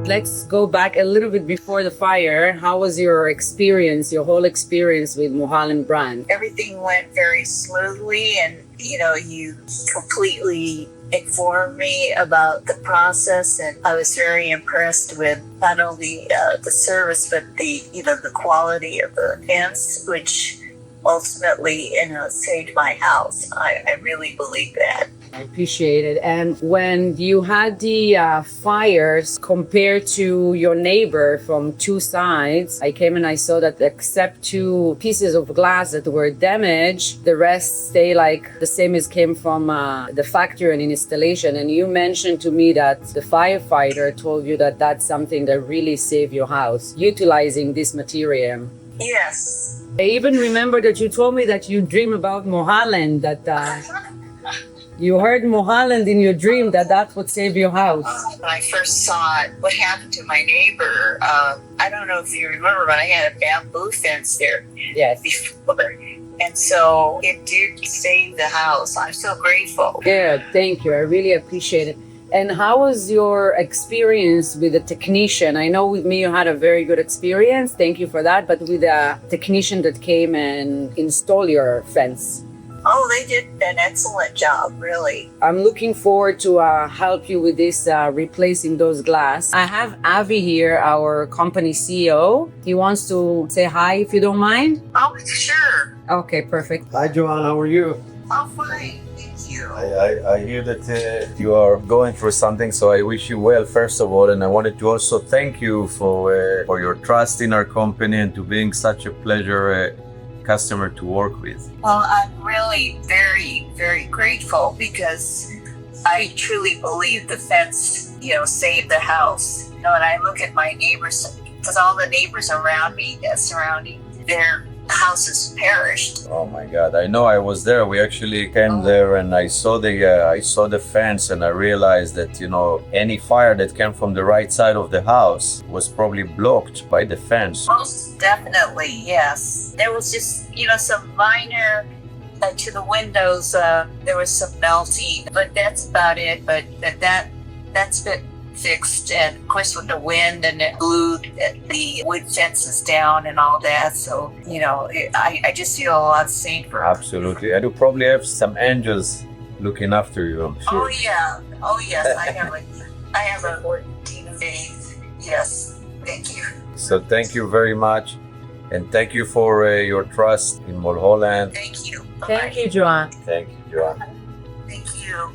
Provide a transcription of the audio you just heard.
Let's go back a little bit before the fire. How was your experience, your whole experience with Mulholland Brand? Everything went very smoothly, and you completely informed me about the process, and I was very impressed with not only the service but the quality of the fence, which ultimately saved my house. I really believe that. I appreciate it. And when you had the fires compared to your neighbor from two sides, I came and I saw that except two pieces of glass that were damaged, the rest stay like the same as came from the factory and installation. And you mentioned to me that the firefighter told you that that's something that really saved your house, utilizing this material. Yes. I even remember that you told me that you dream about Mulholland, that you heard Mulholland in your dream, that's what saved your house. When I first saw it, what happened to my neighbor, I don't know if you remember, but I had a bamboo fence there Yes. before. And so it did save the house. I'm so grateful. Good, thank you. I really appreciate it. And how was your experience with the technician? I know with me you had a very good experience. Thank you for that. But with the technician that came and installed your fence? Oh, they did an excellent job, really. I'm looking forward to help you with this, replacing those glass. I have Avi here, our company CEO. He wants to say hi if you don't mind. Oh, sure. Okay, perfect. Hi, Joanne. How are you? Oh, fine. Thank you. I hear that you are going through something, so I wish you well, first of all. And I wanted to also thank you for your trust in our company and to being such a pleasure customer to work with. Well, I'm really very, very grateful because I truly believe the fence, saved the house. And I look at my neighbors, because all the neighbors around me, surrounding, their houses perished. Oh my God! I know. I was there. We actually came there, and I saw the fence, and I realized that any fire that came from the right side of the house was probably blocked by the fence. Most definitely, yes. There was just some minor to the windows. There was some melting, but that's about it. But that's been fixed, and of course with the wind, and it glued the wood fences down and all that, so I just feel a lot safer. Absolutely. And you probably have some angels looking after you, I'm sure. Oh yeah, oh yes. I have a team of days. Yes, thank you. So thank you very much, and thank you for your trust in Mulholland. Thank you. Thank you, Joanne. Thank you, Joanne. Thank you.